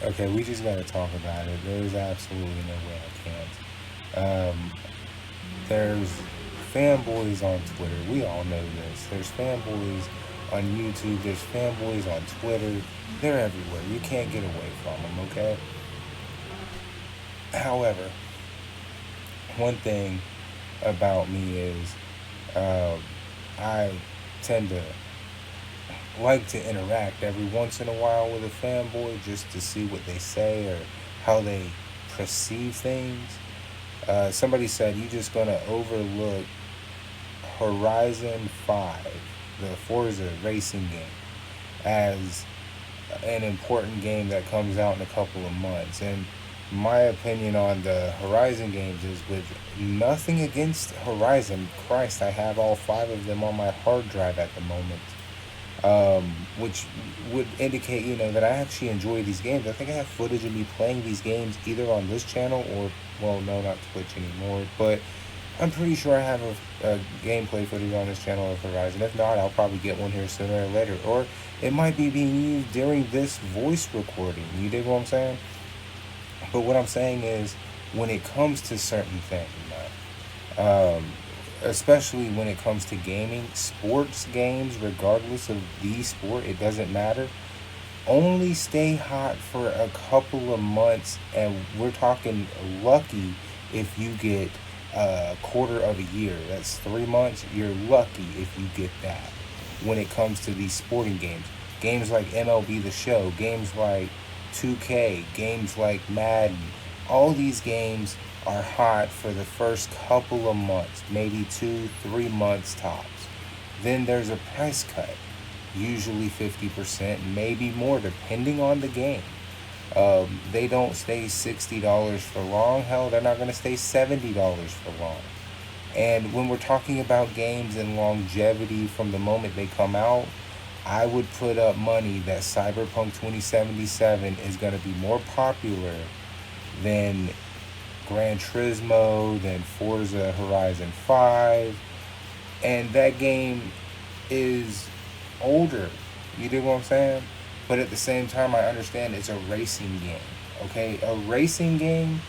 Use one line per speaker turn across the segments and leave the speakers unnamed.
Okay, we just gotta talk about it. There's absolutely no way I can't. There's fanboys on Twitter. We all know this. There's fanboys on YouTube. There's fanboys on Twitter. They're everywhere. You can't get away from them, okay? However, one thing about me is um, I tend to like to interact every once in a while with a fanboy just to see what they say or how they perceive things. Somebody said you just gonna overlook Horizon 5, the Forza racing game, as an important game that comes out in a couple of months. And my opinion on the Horizon games is, with nothing against Horizon, Christ, I have all five of them on my hard drive at the moment, which would indicate, that I actually enjoy these games. I think I have footage of me playing these games either on this channel or, well, no, not Twitch anymore, but I'm pretty sure I have a gameplay footage on this channel of Horizon. If not, I'll probably get one here sooner or later. Or it might be being used during this voice recording. You dig what I'm saying? But what I'm saying is, when it comes to certain things, um, especially when it comes to gaming, sports games, regardless of the sport, it doesn't matter, only stay hot for a couple of months, and we're talking lucky if you get a quarter of a year. That's 3 months. You're lucky if you get that. When it comes to these sporting games like MLB The Show, games like 2K, games like Madden, all these games are hot for the first couple of months, maybe 2, 3 months tops. Then there's a price cut, usually 50%, maybe more, depending on the game. They don't stay $60 for long. Hell, they're not going to stay $70 for long. And when we're talking about games and longevity from the moment they come out, I would put up money that Cyberpunk 2077 is going to be more popular than Gran Turismo, than Forza Horizon 5. And that game is older. You dig what I'm saying? But at the same time, I understand it's a racing game. Okay? A racing game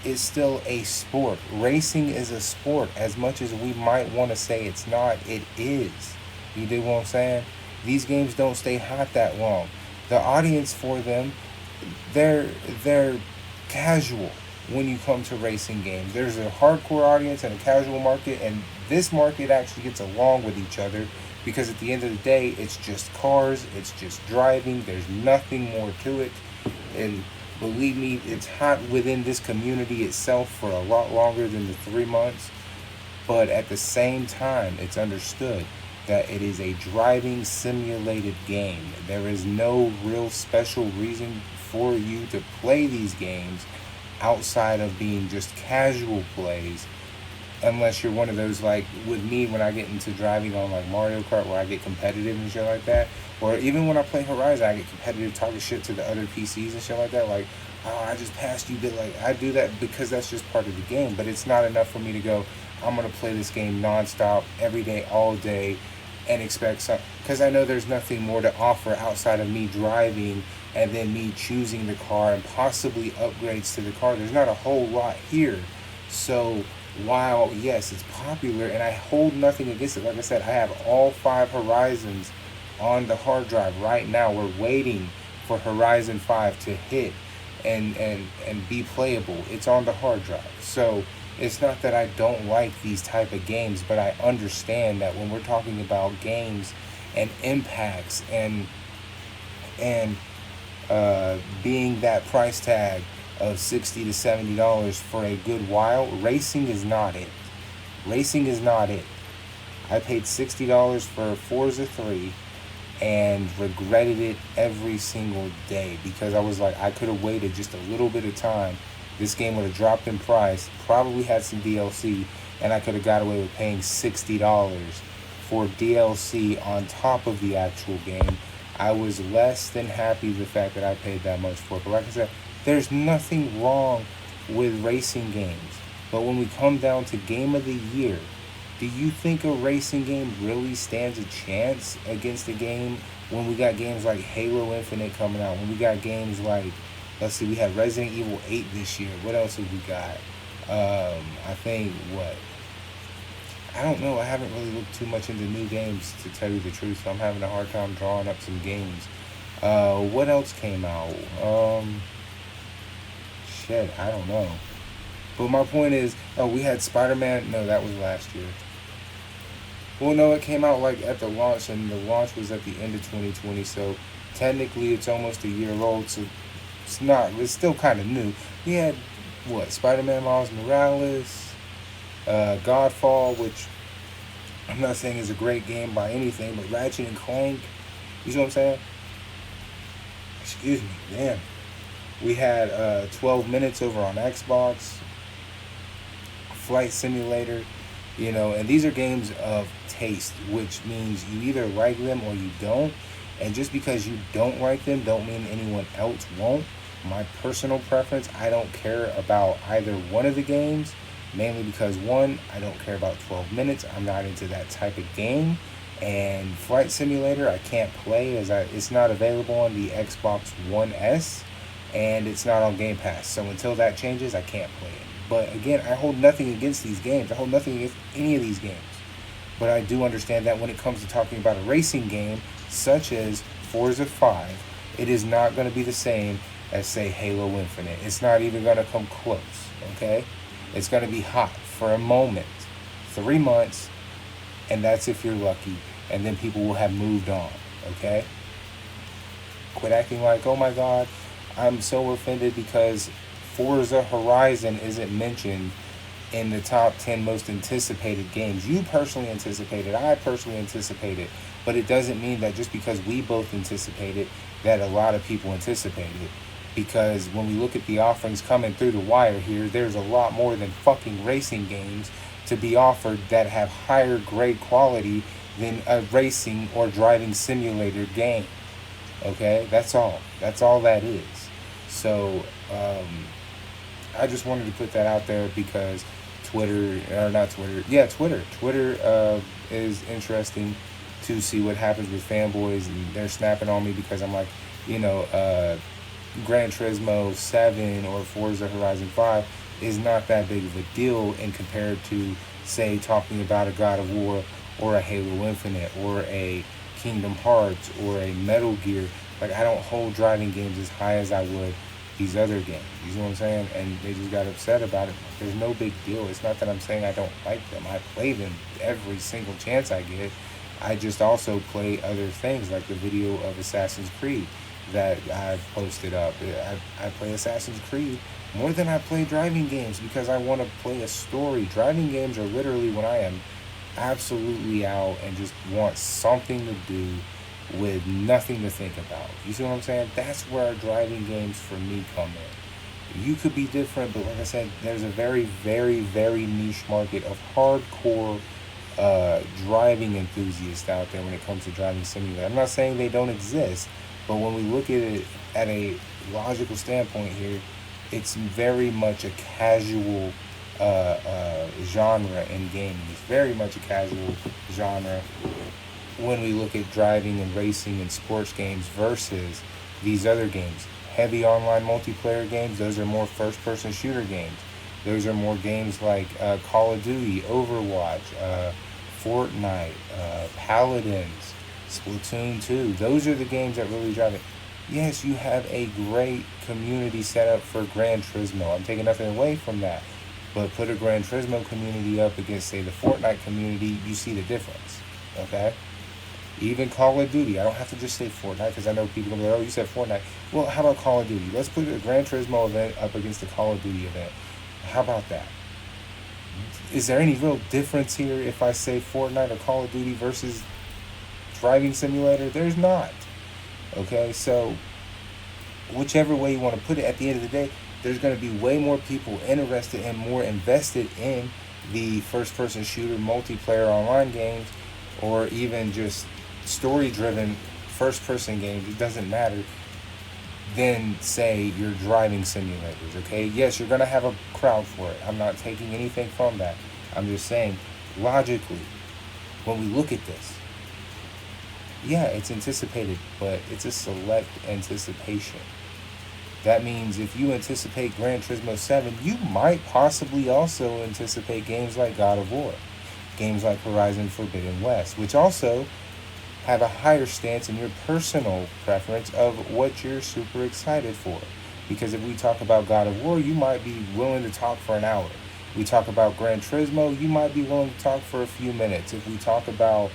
is still a sport. Racing is a sport. As much as we might want to say it's not, it is. You dig what I'm saying? These games don't stay hot that long. The audience for them, they're they're casual when you come to racing games. There's a hardcore audience and a casual market, and this market actually gets along with each other because at the end of the day, it's just cars, it's just driving, there's nothing more to it. And believe me, it's hot within this community itself for a lot longer than the 3 months. But at the same time, it's understood that it is a driving simulated game. There is no real special reason for you to play these games outside of being just casual plays, unless you're one of those, like with me, when I get into driving on like Mario Kart, where I get competitive and shit like that, or even when I play Horizon, I get competitive, talking shit to the other PCs and shit like that, like, oh, I just passed you, but like, I do that because that's just part of the game. But it's not enough for me to go, I'm gonna play this game nonstop every day, all day, and expect some, because I know there's nothing more to offer outside of me driving and then me choosing the car and possibly upgrades to the car. There's not a whole lot here. So while yes, it's popular, and I hold nothing against it. Like I said, I have all five Horizons on the hard drive right now. We're waiting for Horizon 5 to hit and be playable. It's on the hard drive. So it's not that I don't like these type of games, but I understand that when we're talking about games and impacts and being that price tag of $60 to $70 for a good while, racing is not it. Racing is not it. I paid $60 for Forza 3 and regretted it every single day because I was like, I could have waited just a little bit of time. This game would have dropped in price, probably had some DLC, and I could have got away with paying $60 for DLC on top of the actual game. I was less than happy with the fact that I paid that much for it. But like I said, there's nothing wrong with racing games. But when we come down to game of the year, do you think a racing game really stands a chance against a game when we got games like Halo Infinite coming out? When we got games like Let's see, we had Resident Evil 8 this year. What else have we got? I think what? I don't know. I haven't really looked too much into new games to tell you the truth, so I'm having a hard time drawing up some games. What else came out? Shit, I don't know. But my point is, oh, we had Spider-Man. No, that was last year. Well, no, it came out like at the launch, and the launch was at the end of 2020. So technically, it's almost a year old. So it's not. It's still kind of new. We had what? Spider-Man Miles Morales, Godfall, which I'm not saying is a great game by anything, but Ratchet and Clank. You see what I'm saying? Excuse me, damn. We had 12 minutes over on Xbox. Flight Simulator, and these are games of taste, which means you either like them or you don't. And just because you don't like them don't mean anyone else won't. My personal preference, I don't care about either one of the games, mainly because one, I don't care about 12 minutes. I'm not into that type of game. And Flight Simulator, I can't play as it's not available on the Xbox One S, and it's not on Game Pass. So until that changes, I can't play it. But again, I hold nothing against these games. I hold nothing against any of these games. But I do understand that when it comes to talking about a racing game, such as Forza 5, it is not going to be the same as, say, Halo Infinite. It's not even going to come close, okay? It's going to be hot for a moment, 3 months, and that's if you're lucky. And then people will have moved on, okay? Quit acting like, oh my God, I'm so offended because Forza Horizon isn't mentioned in the top 10 most anticipated games. You personally anticipate it. I personally anticipate it. But it doesn't mean that just because we both anticipate it, that a lot of people anticipate it. Because when we look at the offerings coming through the wire here, there's a lot more than fucking racing games to be offered that have higher grade quality than a racing or driving simulator game. Okay? That's all. That's all that is. So, I just wanted to put that out there because Twitter is interesting to see what happens with fanboys, and they're snapping on me because I'm like, Gran Turismo 7 or Forza Horizon 5 is not that big of a deal in compared to, say, talking about a God of War or a Halo Infinite or a Kingdom Hearts or a Metal Gear. Like, I don't hold driving games as high as I would these other games. You know what I'm saying? And they just got upset about it. There's no big deal. It's not that I'm saying I don't like them. I play them every single chance I get. I just also play other things, like the video of Assassin's Creed that I've posted up. I play Assassin's Creed more than I play driving games because I want to play a story. Driving games are literally when I am absolutely out and just want something to do with nothing to think about. You see what I'm saying? That's where driving games for me come in. You could be different, but like I said, there's a very, very, very niche market of hardcore driving enthusiasts out there when it comes to driving simulator. I'm not saying they don't exist, but when we look at it at a logical standpoint here, it's very much a casual genre in gaming. It's very much a casual genre when we look at driving and racing and sports games versus these other games. Heavy online multiplayer games, those are more first-person shooter games. Those are more games like Call of Duty, Overwatch, Fortnite, Paladins, Splatoon 2. Those are the games that really drive it. Yes, you have a great community set up for Gran Turismo. I'm taking nothing away from that. But put a Gran Turismo community up against, say, the Fortnite community, you see the difference. Okay? Even Call of Duty. I don't have to just say Fortnite because I know people are going to be like, oh, you said Fortnite. Well, how about Call of Duty? Let's put a Gran Turismo event up against the Call of Duty event. How about that? Is there any real difference here if I say Fortnite or Call of Duty versus driving simulator? There's not. Okay, so whichever way you want to put it, at the end of the day, there's going to be way more people interested and more invested in the first-person shooter multiplayer online games, or even just story-driven first-person games. It doesn't matter. Than, say, your driving simulators. Okay, yes, you're going to have a crowd for it. I'm not taking anything from that. I'm just saying, logically, when we look at this, yeah, it's anticipated, but it's a select anticipation. That means if you anticipate Gran Turismo 7, you might possibly also anticipate games like God of War, games like Horizon Forbidden West, which also have a higher stance in your personal preference of what you're super excited for. Because if we talk about God of War, you might be willing to talk for an hour. We talk about Gran Turismo, you might be willing to talk for a few minutes. If we talk about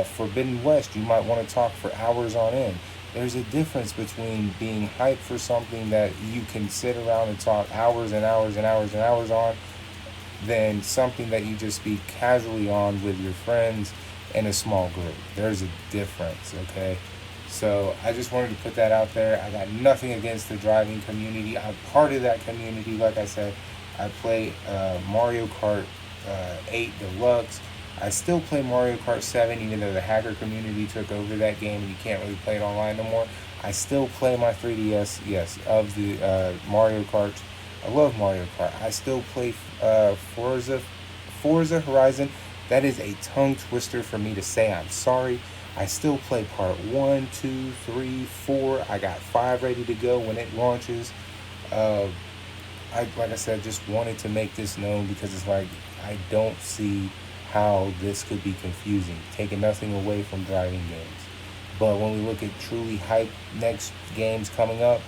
Forbidden West, you might want to talk for hours on end. There's a difference between being hyped for something that you can sit around and talk hours and hours and hours and hours on than something that you just speak casually on with your friends in a small group. There's a difference, okay? So I just wanted to put that out there. I got nothing against the driving community. I'm part of that community. Like I said, I play Mario Kart 8 Deluxe. I still play Mario Kart 7, even though the hacker community took over that game and you can't really play it online no more. I still play my 3DS, yes, of the Mario Kart. I love Mario Kart. I still play Forza Horizon. That is a tongue twister for me to say. I'm sorry. I still play part 1, 2, 3, 4. I got 5 ready to go when it launches. Like I said, just wanted to make this known because it's like I don't see how this could be confusing, taking nothing away from driving games. But when we look at truly hype next games coming up,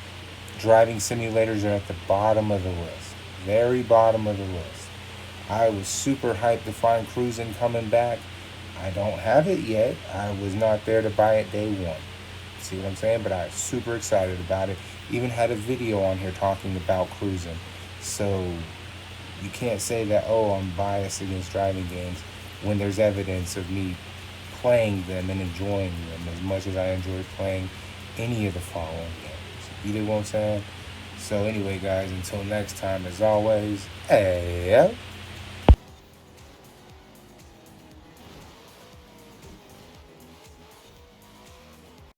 driving simulators are at the bottom of the list. Very bottom of the list. I was super hyped to find Cruising coming back. I don't have it yet. I was not there to buy it day one. See what I'm saying? But I was super excited about it. Even had a video on here talking about Cruising. So you can't say that, oh, I'm biased against driving games when there's evidence of me playing them and enjoying them as much as I enjoy playing any of the following games. You know what I'm saying? So anyway, guys, until next time, as always, hey.